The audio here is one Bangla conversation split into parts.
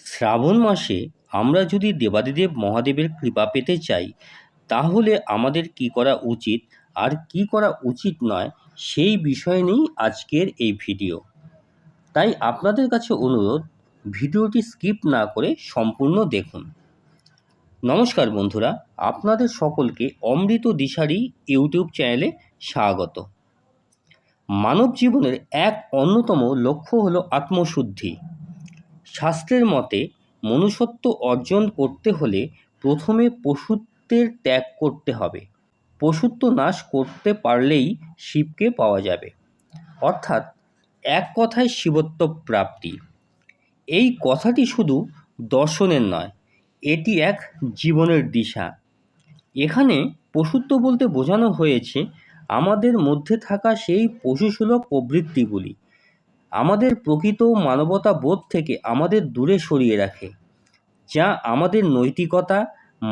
শ্রাবণ মাসে আমরা যদি দেবাদিদেব মহাদেবের কৃপা পেতে চাই, তাহলে আমাদের কী করা উচিত আর কী করা উচিত নয় সেই বিষয় নিয়েই আজকের এই ভিডিও। তাই আপনাদের কাছে অনুরোধ, ভিডিওটি স্কিপ না করে সম্পূর্ণ দেখুন। নমস্কার বন্ধুরা, আপনাদের সকলকে অমৃত দিশারি ইউটিউব চ্যানেলে স্বাগত। মানব জীবনের এক অন্যতম লক্ষ্য হলো আত্মশুদ্ধি। শাস্ত্রের মতে মনুষ্যত্ব অর্জন করতে হলে প্রথমে পশুত্বের ত্যাগ করতে হবে। পশুত্ব নাশ করতে পারলেই শিবকে পাওয়া যাবে, অর্থাৎ এক কথায় শিবত্ব প্রাপ্তি। এই কথাটি শুধু দর্শনের নয়, এটি এক জীবনের দিশা। এখানে পশুত্ব বলতে বোঝানো হয়েছে আমাদের মধ্যে থাকা সেই পশুসুলভ প্রবৃত্তিগুলি, আমাদের প্রকৃত মানবতা বোধ থেকে আমাদের দূরে সরিয়ে রাখে, যা আমাদের নৈতিকতা,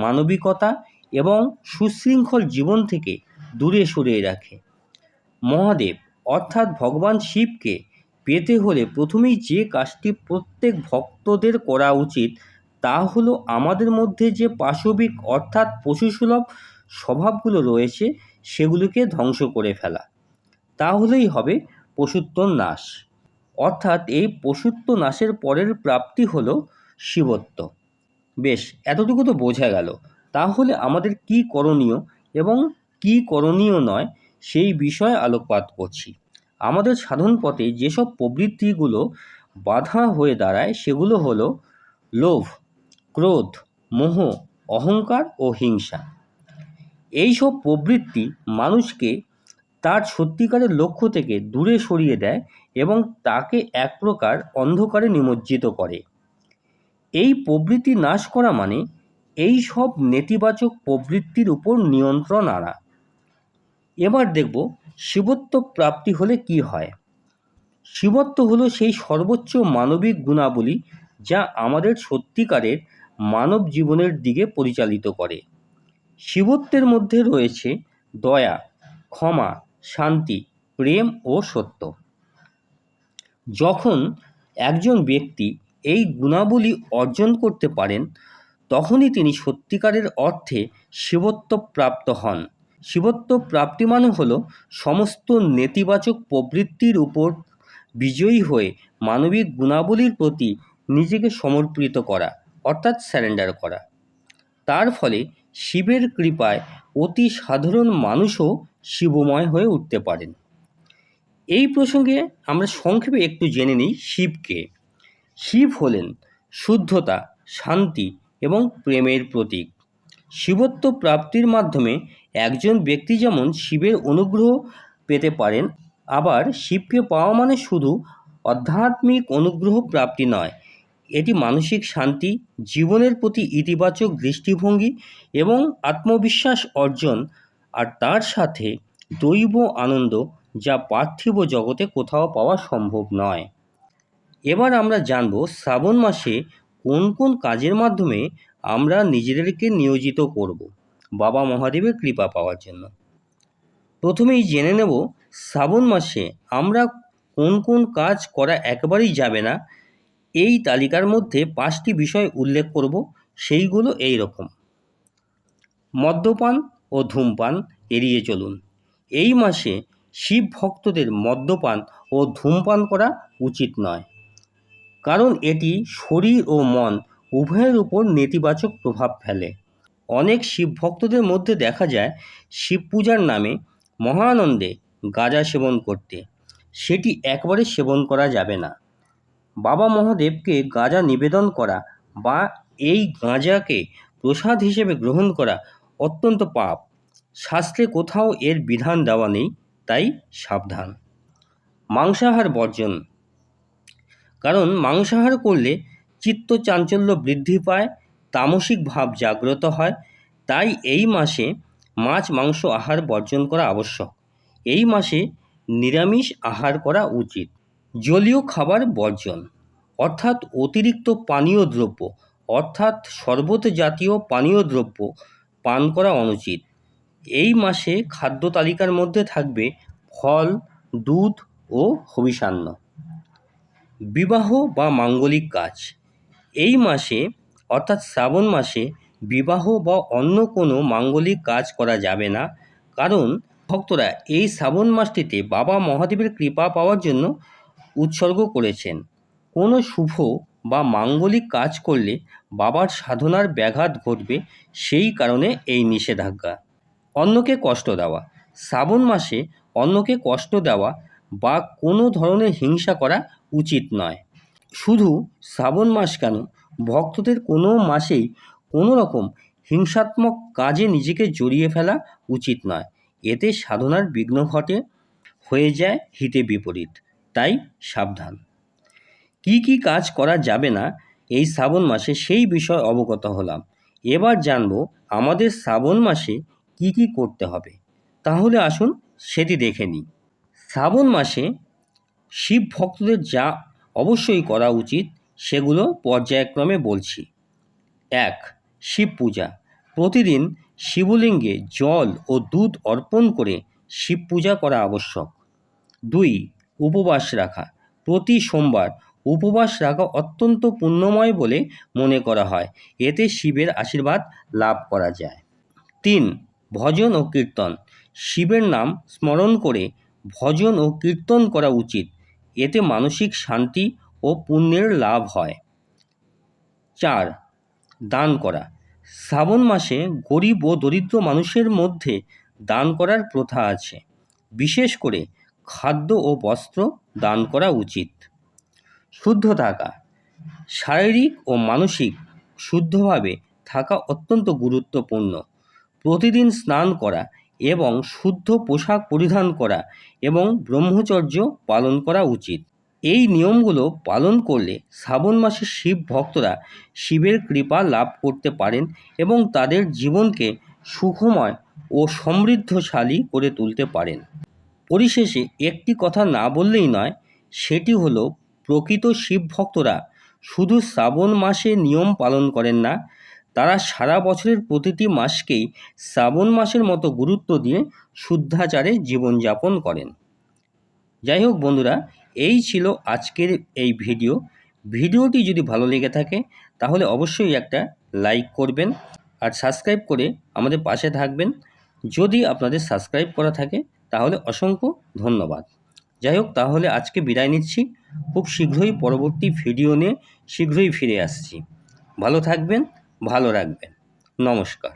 মানবিকতা এবং সুশৃঙ্খল জীবন থেকে দূরে সরিয়ে রাখে। মহাদেব অর্থাৎ ভগবান শিবকে পেতে হলে প্রথমেই যে কাজটি প্রত্যেক ভক্তদের করা উচিত তা হলো আমাদের মধ্যে যে পাশবিক অর্থাৎ পশুসুলভ স্বভাবগুলো রয়েছে সেগুলিকে ধ্বংস করে ফেলা। তাহলেই হবে পশুত্ব নাশ। অর্থাৎ এই পশুত্ব নাশের পরের প্রাপ্তি হলো শিবত্ব। বেশ, এতটুকু তো বোঝা গেল। তাহলে আমাদের কি করণীয় এবং কি করণীয় নয় সেই বিষয়ে আলোকপাত করছি। আমাদের সাধন পথে যেসব প্রবৃত্তিগুলো বাধা হয়ে দাঁড়ায় সেগুলো হলো লোভ, ক্রোধ, মোহ, অহংকার ও হিংসা। এইসব প্রবৃত্তি মানুষকে তার সত্যিকারের লক্ষ্য থেকে দূরে সরিয়ে দেয় এবং তাকে এক প্রকার অন্ধকারে নিমজ্জিত করে। এই প্রবৃত্তি নাশ করা মানে এই সব নেতিবাচক প্রবৃত্তির উপর নিয়ন্ত্রণ আনা। এবার দেখব শিবত্ব প্রাপ্তি হলে কি হয়। শিবত্ব হলো সেই সর্বোচ্চ মানবিক গুণাবলী যা আমাদের সত্যিকারের মানব জীবনের দিকে পরিচালিত করে। শিবত্বের মধ্যে রয়েছে দয়া, ক্ষমা, শান্তি, প্রেম ও সত্য। যখন একজন ব্যক্তি এই গুণাবলী অর্জন করতে পারেন তখনই তিনি সত্যিকারের অর্থে শিবত্ব প্রাপ্ত হন। শিবত্ব প্রাপ্তি মানে হলো সমস্ত নেতিবাচক প্রবৃত্তির উপর বিজয়ী হয়ে মানবিক গুণাবলীর প্রতি নিজেকে সমর্পিত করা, অর্থাৎ স্যারেন্ডার করা। তার ফলে শিবের কৃপায় অতি সাধারণ মানুষও শিবময় হয়ে উঠতে পারেন। এই প্রসঙ্গে আমরা সংক্ষেপে একটু জেনে নিই শিবকে। শিব হলেন শুদ্ধতা, শান্তি এবং প্রেমের প্রতীক। শিবত্ব প্রাপ্তির মাধ্যমে একজন ব্যক্তি যেমন শিবের অনুগ্রহ পেতে পারেন, আবার শিবকে পাওয়া মানে শুধু আধ্যাত্মিক অনুগ্রহ প্রাপ্তি নয়, এটি মানসিক শান্তি, জীবনের প্রতি ইতিবাচক দৃষ্টিভঙ্গি এবং আত্মবিশ্বাস অর্জন, আর তার সাথে দৈব আনন্দ যা পার্থিব জগতে কোথাও পাওয়া সম্ভব নয়। এবার আমরা জানব শ্রাবণ মাসে কোন কোন কাজের মাধ্যমে আমরা নিজেদেরকে নিয়োজিত করব বাবা মহাদেবের কৃপা পাওয়ার জন্য। প্রথমেই জেনে নেব শ্রাবণ মাসে আমরা কোন কোন কাজ করা একেবারেই যাবে না। এই তালিকার মধ্যে 5টি বিষয় উল্লেখ করব, সেইগুলো এই রকম। মদ্যপান ও ধূমপান এড়িয়ে চলুন। এই মাসে শিব ভক্তদের মদ্যপান ও ধূমপান করা উচিত নয়, কারণ এটি শরীর ও মন উভয়ের উপর নেতিবাচক প্রভাব ফেলে। অনেক শিব ভক্তদের মধ্যে দেখা যায় শিব পূজার নামে মহানন্দে গাঁজা সেবন করতে। সেটি একবারে সেবন করা যাবে না। বাবা মহাদেবকে গাঁজা নিবেদন করা বা এই গাঁজাকে প্রসাদ হিসেবে গ্রহণ করা অত্যন্ত পাপ। শাস্ত্রে কোথাও এর বিধান দেওয়া নেই, তাই সাবধান। মাংসাহার বর্জন, কারণ মাংসাহার করলে চিত্ত চাঞ্চল্য বৃদ্ধি পায়, তামসিক ভাব জাগ্রত হয়। তাই এই মাসে মাছ মাংস আহার বর্জন করা আবশ্যক। এই মাসে নিরামিষ আহার করা উচিত। জলীয় খাবার বর্জন, অর্থাৎ অতিরিক্ত পানীয় দ্রব্য অর্থাৎ শরবত জাতীয় পানীয় দ্রব্য পান করা অনুচিত। এই মাসে খাদ্য তালিকার মধ্যে থাকবে ফল, দুধ ও হবিষান্ন। বিবাহ বা মাঙ্গলিক কাজ, এই মাসে অর্থাৎ শ্রাবণ মাসে বিবাহ বা অন্য কোনো মাঙ্গলিক কাজ করা যাবে না, কারণ ভক্তরা এই শ্রাবণ মাসটিতে বাবা মহাদেবের কৃপা পাওয়ার জন্য উৎসর্গ করেছেন। কোনো শুভ বা মাঙ্গলিক কাজ করলে বাবার সাধনার ব্যাঘাত ঘটবে, সেই কারণে এই নিষেধাজ্ঞা। অন্যকে কষ্ট দেওয়া। শ্রাবণ মাসে অন্যকে কষ্ট দেওয়া বা কোনো ধরনের হিংসা করা উচিত নয়। শুধু শ্রাবণ মাস কেন, ভক্তদের কোনো মাসেই কোনো রকম হিংসাত্মক কাজে নিজেকে জড়িয়ে ফেলা উচিত নয়। এতে সাধনার বিঘ্ন ঘটে, হয়ে যায় হিতে বিপরীত। তাই সাবধান। কি কি কাজ করা যাবে না এই শ্রাবণ মাসে সেই বিষয় অবগত হলাম। এবার জানব আমাদের শ্রাবণ মাসে কি কি করতে হবে। তাহলে আসুন সেটি দেখে নিই। শ্রাবণ মাসে শিব ভক্তদের যা অবশ্যই করা উচিত সেগুলো পর্যায়ক্রমে বলছি। 1. শিব পূজা। প্রতিদিন শিবলিঙ্গে জল ও দুধ অর্পণ করে শিব পূজা করা আবশ্যক। 2. উপবাস রাখা। প্রতি সোমবার উপবাস রাখা অত্যন্ত পুণ্যময় বলে মনে করা হয়, এতে শিবের আশীর্বাদ লাভ করা যায়। 3. ভজন ও কীর্তন। শিবের নাম স্মরণ করে ভজন ও কীর্তন করা উচিত, এতে মানসিক শান্তি ও পুণ্যের লাভ হয়। 4. দান করা। শ্রাবণ মাসে গরিব ও দরিদ্র মানুষের মধ্যে দান করার প্রথা আছে, বিশেষ করে খাদ্য ও বস্ত্র দান করা উচিত। শুদ্ধ থাকা। শারীরিক ও মানসিক শুদ্ধভাবে থাকা অত্যন্ত গুরুত্বপূর্ণ। প্রতিদিন স্নান করা এবং শুদ্ধ পোশাক পরিধান করা এবং ব্রহ্মচর্য পালন করা উচিত। এই নিয়মগুলো পালন করলে শ্রাবণ মাসে শিব ভক্তরা শিবের কৃপা লাভ করতে পারেন এবং তাদের জীবনকে সুখময় ও সমৃদ্ধশালী করে তুলতে পারেন। পরিশেষে একটি কথা না বললেই নয়, সেটি হলো প্রকৃত শিব ভক্তরা শুধু শ্রাবণ মাসে নিয়ম পালন করেন না, তারা সারা বছরের প্রতিটি মাসকেই শ্রাবণ মাসের মতো গুরুত্ব দিয়ে শুদ্ধাচারে জীবনযাপন করেন। যাই হোক বন্ধুরা, এই ছিল আজকের এই ভিডিওটি যদি ভালো লেগে থাকে তাহলে অবশ্যই একটা লাইক করবেন আর সাবস্ক্রাইব করে আমাদের পাশে থাকবেন। যদি আপনাদের সাবস্ক্রাইব করা থাকে তাহলে অসংখ্য ধন্যবাদ। যাই হোক, তাহলে আজকে বিদায় নিচ্ছি। খুব শীঘ্রই পরবর্তী ভিডিও নিয়ে শীঘ্রই ফিরে আসছি। ভালো থাকবেন, ভালো রাখবেন। নমস্কার।